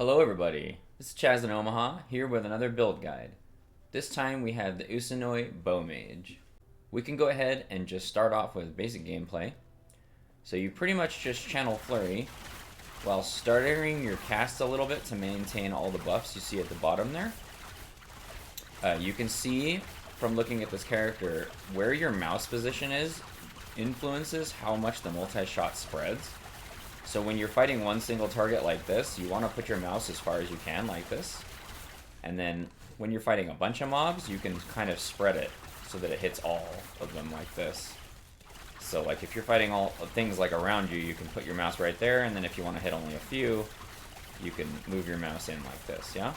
Hello everybody, this is Chaz in Omaha, here with another build guide. This time we have the Ucenui Bow-mage. We can go ahead and just start off with basic gameplay. So you pretty much just channel Flurry while starting your cast a little bit to maintain all the buffs you see at the bottom there. You can see from looking at this character where your mouse position is influences how much the multi-shot spreads. So when you're fighting one single target like this, you want to put your mouse as far as you can like this. And then when you're fighting a bunch of mobs, you can kind of spread it so that it hits all of them like this. So like if you're fighting all things like around you, you can put your mouse right there, and then if you want to hit only a few, you can move your mouse in like this, yeah?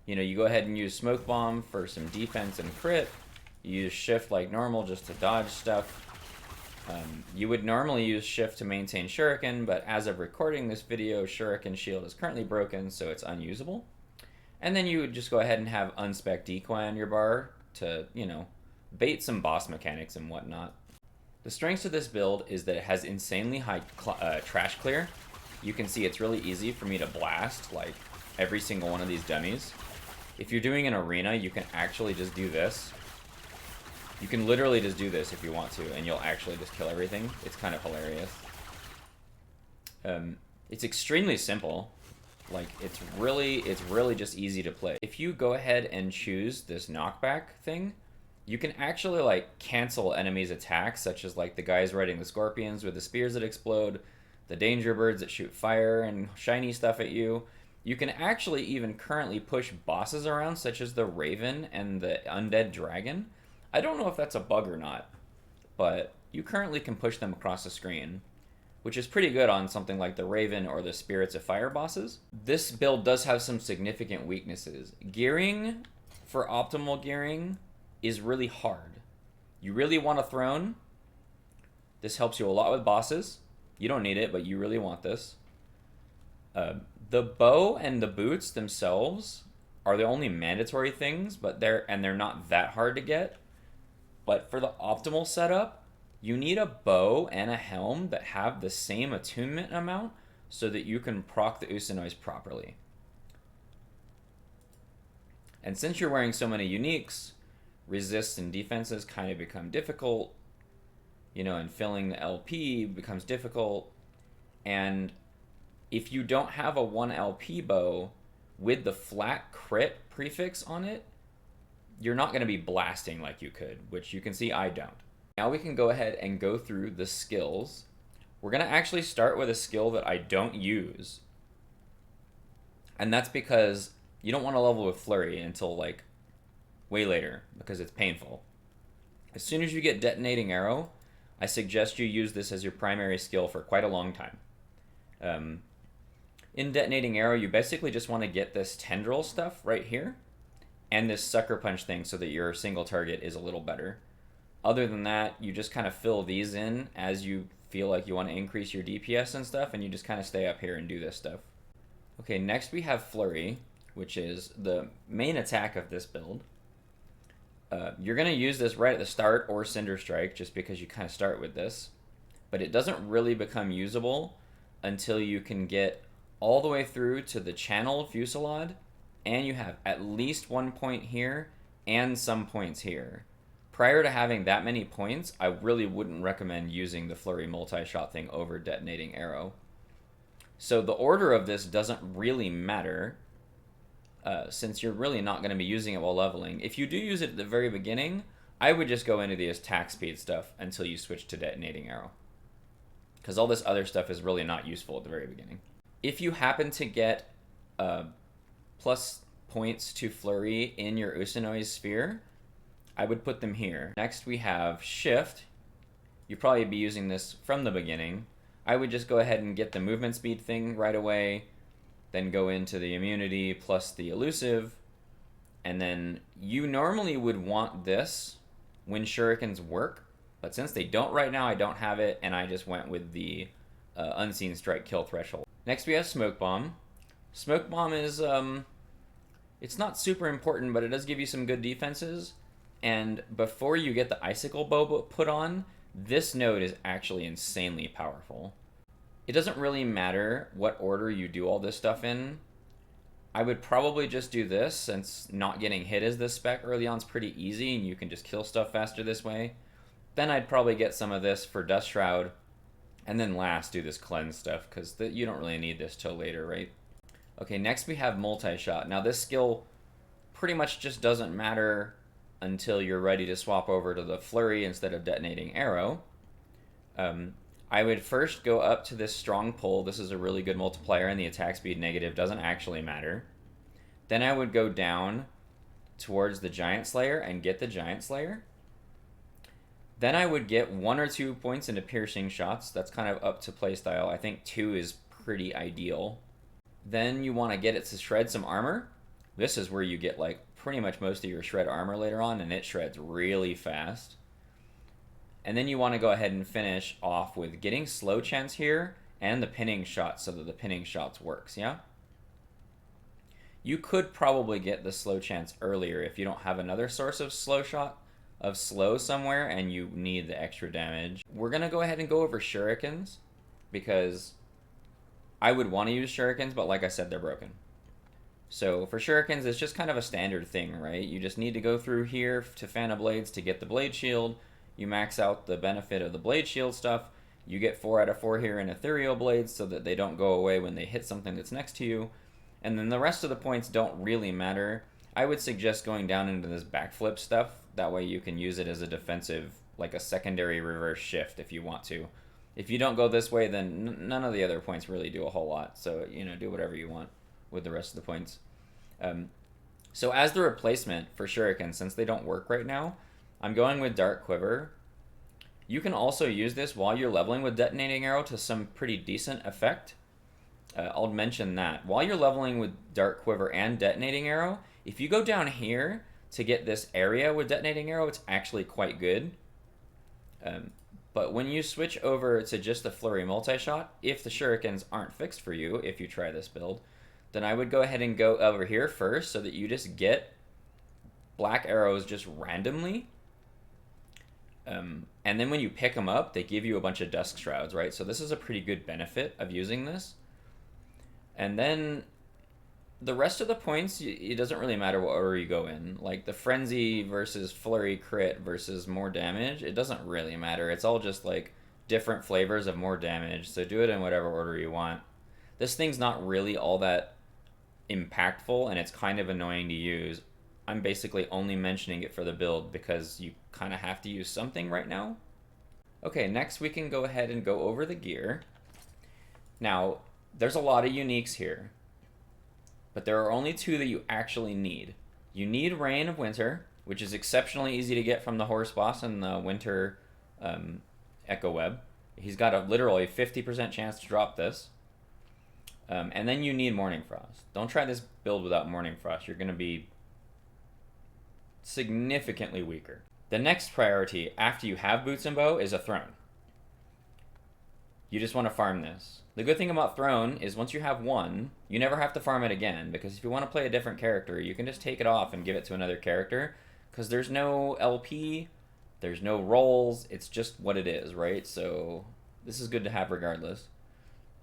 You go ahead and use Smoke Bomb for some defense and crit. You use Shift like normal just to dodge stuff. You would normally use Shift to maintain Shuriken, but as of recording this video, Shuriken shield is currently broken, so it's unusable. And then you would just go ahead and have Unspec Decoy on your bar to, bait some boss mechanics and whatnot. The strengths of this build is that it has insanely high trash clear. You can see it's really easy for me to blast, like, every single one of these dummies. If you're doing an arena, you can actually just do this. You can literally just do this if you want to, and you'll actually just kill everything. It's kind of hilarious. It's extremely simple. Like, it's really just easy to play. If you go ahead and choose this knockback thing, you can actually, like, cancel enemies' attacks, such as, like, the guys riding the scorpions with the spears that explode, the danger birds that shoot fire and shiny stuff at you. You can actually even currently push bosses around, such as the Raven and the Undead Dragon. I don't know if that's a bug or not, but you currently can push them across the screen, which is pretty good on something like the Raven or the Spirits of Fire bosses. This build does have some significant weaknesses. Gearing, for optimal gearing, is really hard. You really want a throne. This helps you a lot with bosses. You don't need it, but you really want this. The bow and the boots themselves are the only mandatory things, but they're not that hard to get. But for the optimal setup, you need a bow and a helm that have the same attunement amount so that you can proc the Ucenuis properly. And since you're wearing so many uniques, resists and defenses kind of become difficult, and filling the LP becomes difficult. And if you don't have a 1 LP bow with the flat crit prefix on it, you're not going to be blasting like you could, which you can see I don't. Now we can go ahead and go through the skills. We're going to actually start with a skill that I don't use. And that's because you don't want to level with Flurry until, like, way later, because it's painful. As soon as you get Detonating Arrow, I suggest you use this as your primary skill for quite a long time. In Detonating Arrow, you basically just want to get this tendril stuff right here, and this Sucker Punch thing so that your single target is a little better. Other than that, you just kind of fill these in as you feel like you want to increase your DPS and stuff, and you just kind of stay up here and do this stuff. Okay, next we have Flurry, which is the main attack of this build. You're going to use this right at the start or Cinder Strike, just because you kind of start with this. But it doesn't really become usable until you can get all the way through to the channel Fusillade, and you have at least 1 point here and some points here. Prior to having that many points, I really wouldn't recommend using the Flurry multi-shot thing over Detonating Arrow. So the order of this doesn't really matter, since you're really not going to be using it while leveling. If you do use it at the very beginning, I would just go into the attack speed stuff until you switch to Detonating Arrow, because all this other stuff is really not useful at the very beginning. If you happen to get plus points to Flurry in your Ucenui's sphere, I would put them here. Next we have Shift. You'd probably be using this from the beginning. I would just go ahead and get the movement speed thing right away, then go into the immunity plus the elusive, and then you normally would want this when Shurikens work, but since they don't right now, I don't have it, and I just went with the Unseen Strike kill threshold. Next we have Smoke Bomb. Smoke Bomb is, it's not super important, but it does give you some good defenses. And before you get the Icicle bow put on, this node is actually insanely powerful. It doesn't really matter what order you do all this stuff in. I would probably just do this, since not getting hit as this spec early on is pretty easy and you can just kill stuff faster this way. Then I'd probably get some of this for Dust Shroud, and then last do this cleanse stuff, because you don't really need this till later, right? Okay, next we have Multishot. Now this skill pretty much just doesn't matter until you're ready to swap over to the Flurry instead of detonating Arrow. I would first go up to this strong pull. This is a really good multiplier, and the attack speed negative doesn't actually matter. Then I would go down towards the Giant Slayer and get the Giant Slayer. Then I would get 1 or 2 points into piercing shots. That's kind of up to playstyle. I think 2 is pretty ideal. Then you want to get it to shred some armor. This is where you get like pretty much most of your shred armor later on, and it shreds really fast. And then you want to go ahead and finish off with getting slow chance here and the pinning shot, so that the pinning shots works, yeah? You could probably get the slow chance earlier if you don't have another source of slow shot, of slow somewhere, and you need the extra damage. We're going to go ahead and go over Shurikens, because I would want to use Shurikens, but like I said, they're broken. So for Shurikens, it's just kind of a standard thing, right? You just need to go through here to Fan of Blades to get the Blade Shield. You max out the benefit of the Blade Shield stuff. You get 4 out of 4 here in Ethereal Blades so that they don't go away when they hit something that's next to you. And then the rest of the points don't really matter. I would suggest going down into this backflip stuff. That way you can use it as a defensive, like a secondary reverse shift if you want to. If you don't go this way, then none of the other points really do a whole lot. So, you know, do whatever you want with the rest of the points. So as the replacement for Shuriken, since they don't work right now, I'm going with Dark Quiver. You can also use this while you're leveling with Detonating Arrow to some pretty decent effect. I'll mention that. While you're leveling with Dark Quiver and Detonating Arrow, if you go down here to get this area with Detonating Arrow, it's actually quite good. But when you switch over to just the Flurry Multishot, if the Shurikens aren't fixed for you, if you try this build, then I would go ahead and go over here first so that you just get black arrows just randomly. And then when you pick them up, they give you a bunch of Dusk Shrouds, right? So this is a pretty good benefit of using this. And then the rest of the points, it doesn't really matter what order you go in. Like the Frenzy versus Flurry crit versus more damage, it doesn't really matter. It's all just like different flavors of more damage. So do it in whatever order you want. This thing's not really all that impactful, and it's kind of annoying to use. I'm basically only mentioning it for the build because you kind of have to use something right now. Okay, next we can go ahead and go over the gear. Now, there's a lot of uniques here, but there are only 2 that you actually need. You need Reign of Winter, which is exceptionally easy to get from the horse boss in the Winter Echo Web. He's got a literally 50% chance to drop this. And then you need Mourningfrost. Don't try this build without Mourningfrost. You're going to be significantly weaker. The next priority after you have Boots and Bow is a throne. You just want to farm this. The good thing about throne is once you have one, you never have to farm it again, because if you want to play a different character, you can just take it off and give it to another character, because there's no LP, there's no rolls, it's just what it is, right? So this is good to have regardless.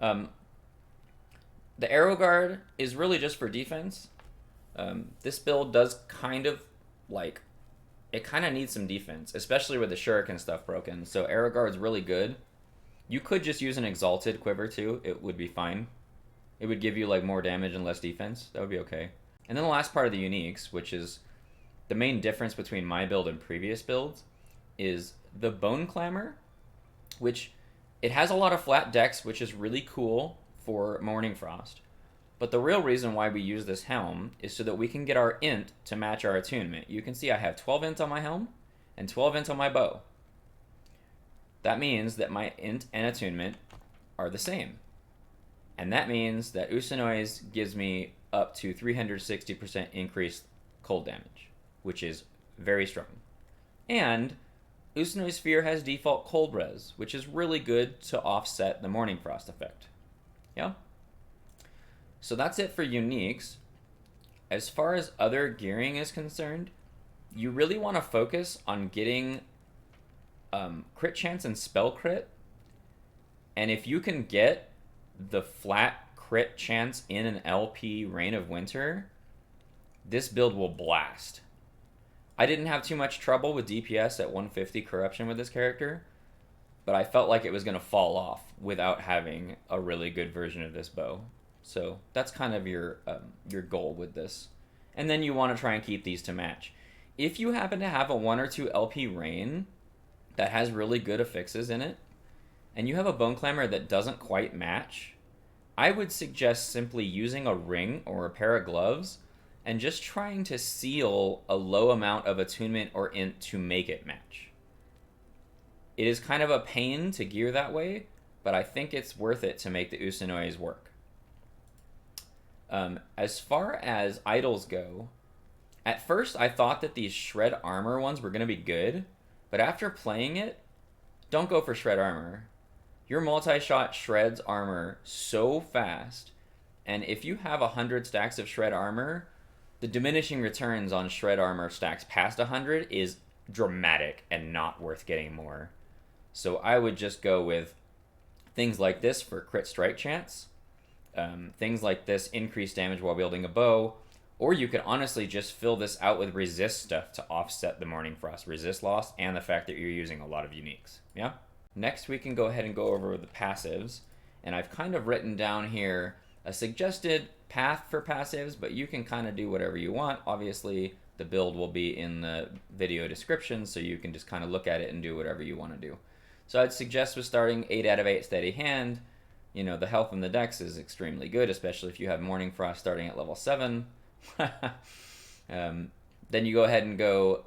The Arrowguard is really just for defense. This build does kind of like, it kind of needs some defense, especially with the Shuriken stuff broken. So Arrowguard's really good. You could just use an Exalted Quiver too. It would be fine. It would give you like more damage and less defense. That would be okay. And then the last part of the uniques, which is the main difference between my build and previous builds, is the Boneclamor, which it has a lot of flat decks, which is really cool for Mourningfrost. But the real reason why we use this helm is so that we can get our int to match our attunement. You can see I have 12 int on my helm and 12 int on my bow. That means that my int and attunement are the same. And that means that Ucenui's gives me up to 360% increased cold damage, which is very strong. And Ucenui's Sphere has default cold res, which is really good to offset the Mourningfrost effect. Yeah? So that's it for uniques. As far as other gearing is concerned, you really want to focus on getting crit chance and spell crit. And if you can get the flat crit chance in an LP Reign of Winter, this build will blast. I didn't have too much trouble with DPS at 150 corruption with this character, but I felt like it was going to fall off without having a really good version of this bow. So that's kind of your goal with this. And then you want to try and keep these to match. If you happen to have a 1 or 2 LP Reign that has really good affixes in it, and you have a Boneclamor that doesn't quite match, I would suggest simply using a ring or a pair of gloves and just trying to seal a low amount of attunement or int to make it match. It is kind of a pain to gear that way, but I think it's worth it to make the Ucenuis work. As far as idols go, at first I thought that these shred armor ones were going to be good, but after playing it, don't go for shred armor. Your multi-shot shreds armor so fast, and if you have 100 stacks of shred armor, the diminishing returns on shred armor stacks past 100 is dramatic and not worth getting more. So I would just go with things like this for crit strike chance, things like this increase damage while wielding a bow, or you could honestly just fill this out with resist stuff to offset the Mourningfrost resist loss and the fact that you're using a lot of uniques. Yeah? Next we can go ahead and go over the passives, and I've kind of written down here a suggested path for passives, but you can kind of do whatever you want. Obviously the build will be in the video description, so you can just kind of look at it and do whatever you want to do. So I'd suggest with starting 8 out of 8 steady hand. You know, the health in the dex is extremely good, especially if you have Mourningfrost starting at level 7. Then you go ahead and go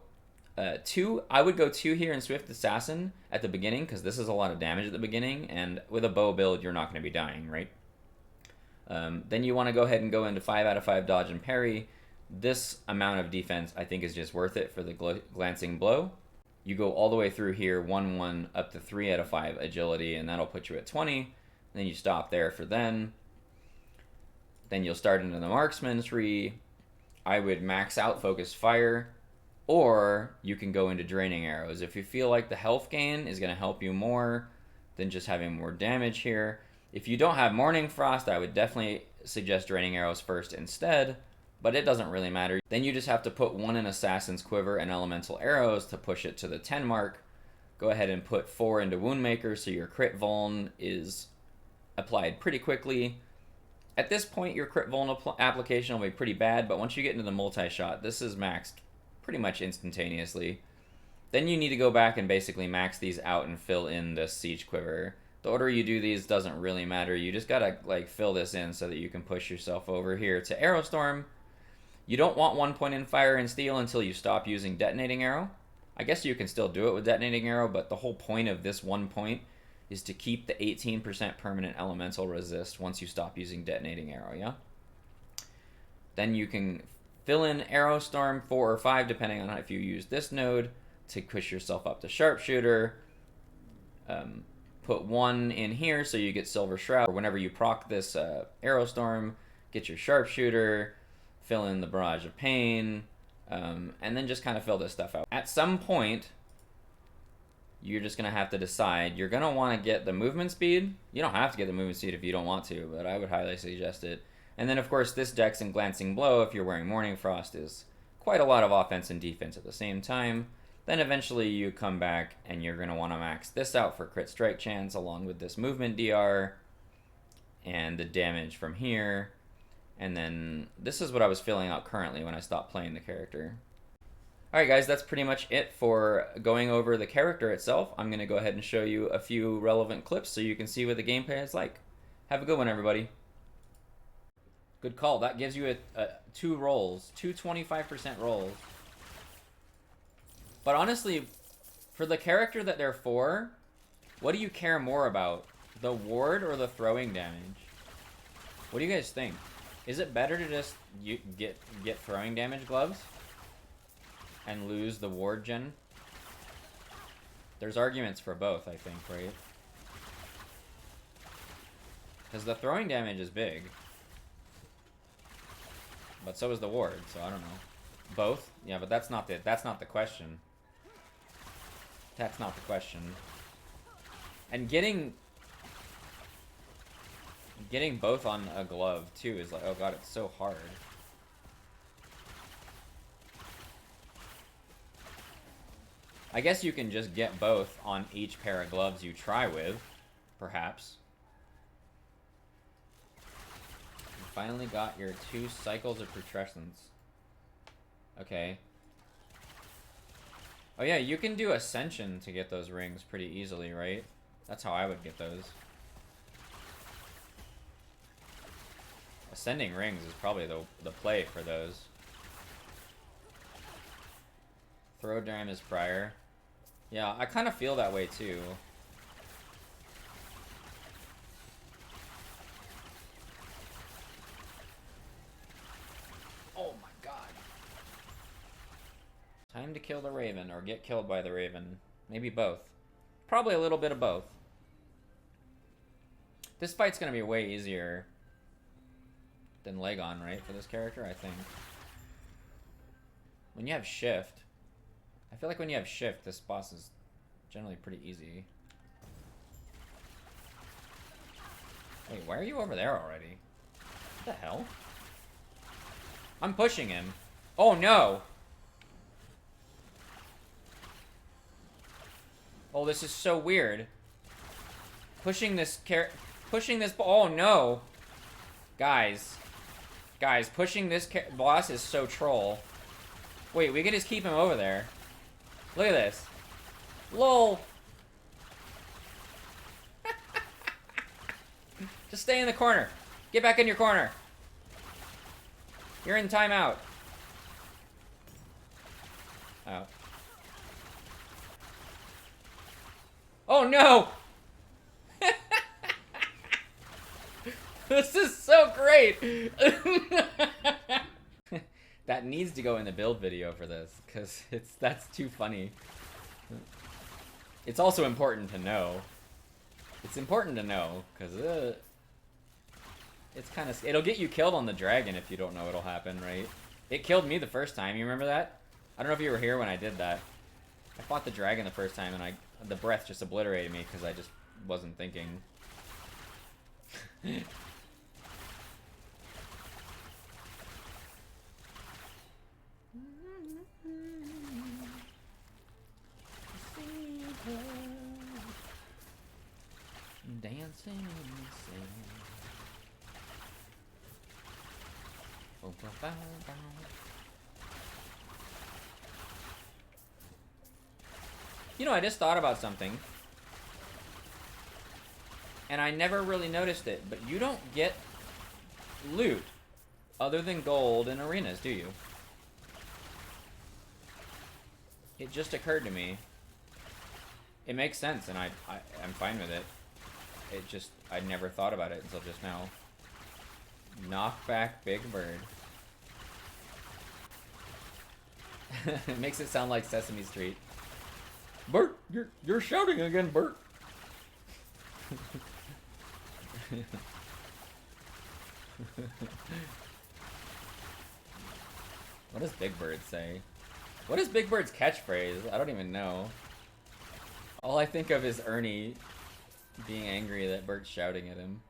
2. I would go 2 here in Swift Assassin at the beginning, because this is a lot of damage at the beginning, and with a bow build, you're not going to be dying, right? Then you want to go ahead and go into 5 out of 5 dodge and parry. This amount of defense, I think, is just worth it for the glancing blow. You go all the way through here, 1-1 up to 3 out of 5 agility, and that'll put you at 20. Then you stop there for then. Then you'll start into the marksman tree. I would max out focus fire, or you can go into draining arrows. If you feel like the health gain is going to help you more than just having more damage here. If you don't have Mourningfrost, I would definitely suggest draining arrows first instead, but it doesn't really matter. Then you just have to put 1 in Assassin's Quiver and Elemental Arrows to push it to the 10 mark. Go ahead and put 4 into Woundmaker so your Crit Vuln is applied pretty quickly. At this point, your Crit Vuln application will be pretty bad, but once you get into the multi-shot, this is maxed pretty much instantaneously. Then you need to go back and basically max these out and fill in the Siege Quiver. The order you do these doesn't really matter. You just gotta like fill this in so that you can push yourself over here to Arrowstorm. You don't want 1 point in Fire and Steel until you stop using Detonating Arrow. I guess you can still do it with Detonating Arrow, but the whole point of this 1 point is to keep the 18% permanent elemental resist once you stop using Detonating Arrow, yeah? Then you can fill in Arrowstorm 4 or 5, depending on if you use this node, to push yourself up to Sharpshooter. Put 1 in here so you get Silver Shroud. Whenever you proc this Arrowstorm, get your Sharpshooter, fill in the Barrage of Pain, and then just kind of fill this stuff out. At some point, you're just going to have to decide. You're going to want to get the movement speed. You don't have to get the movement speed if you don't want to, but I would highly suggest it. And then, of course, this Dex and Glancing Blow, if you're wearing Mourningfrost, is quite a lot of offense and defense at the same time. Then eventually you come back and you're going to want to max this out for crit strike chance along with this movement DR and the damage from here. And then this is what I was filling out currently when I stopped playing the character. Alright guys, that's pretty much it for going over the character itself. I'm going to go ahead and show you a few relevant clips so you can see what the gameplay is like. Have a good one, everybody. Good call. That gives you 2 rolls, 2 25% rolls. But honestly, for the character that they're for, what do you care more about? The ward or the throwing damage? What do you guys think? Is it better to just get throwing damage gloves and lose the ward gen? There's arguments for both, I think, right? Because the throwing damage is big. But so is the ward, so I don't know. Both? Yeah, but that's not the question. That's not the question. And getting Getting both on a glove, too, is like, oh god, it's so hard. I guess you can just get both on each pair of gloves you try with, perhaps. You finally got your 2 cycles of putrescence. Okay. Oh yeah, you can do Ascension to get those rings pretty easily, right? That's how I would get those. Ascending rings is probably the play for those. Throw Dram is prior. Yeah, I kind of feel that way too. Oh my god. Time to kill the Raven, or get killed by the Raven. Maybe both. Probably a little bit of both. This fight's gonna be way easier than Legon, right, for this character, I think. When you have shift, I feel like when you have shift, this boss is generally pretty easy. Wait, why are you over there already? What the hell? I'm pushing him. Oh no! Oh, this is so weird. Pushing this oh no! Guys, pushing this boss is so troll. Wait, we can just keep him over there. Look at this. LOL. Just stay in the corner. Get back in your corner. You're in timeout. Oh. Oh no! This is so great! That needs to go in the build video for this, because that's too funny. It's also important to know. It's important to know, because it's kind of... It'll get you killed on the dragon if you don't know it'll happen, right? It killed me the first time, you remember that? I don't know if you were here when I did that. I fought the dragon the first time, and the breath just obliterated me, because I just wasn't thinking. Dancing in the sand. Oh, bow, bow. You know, I just thought about something. And I never really noticed it, but you don't get loot other than gold in arenas, do you? It just occurred to me. It makes sense, and I'm fine with it. It just, I never thought about it until just now. Knock back Big Bird. It makes it sound like Sesame Street. Bert, you're shouting again, Bert. What does Big Bird say? What is Big Bird's catchphrase? I don't even know. All I think of is Ernie being angry that Bert's shouting at him.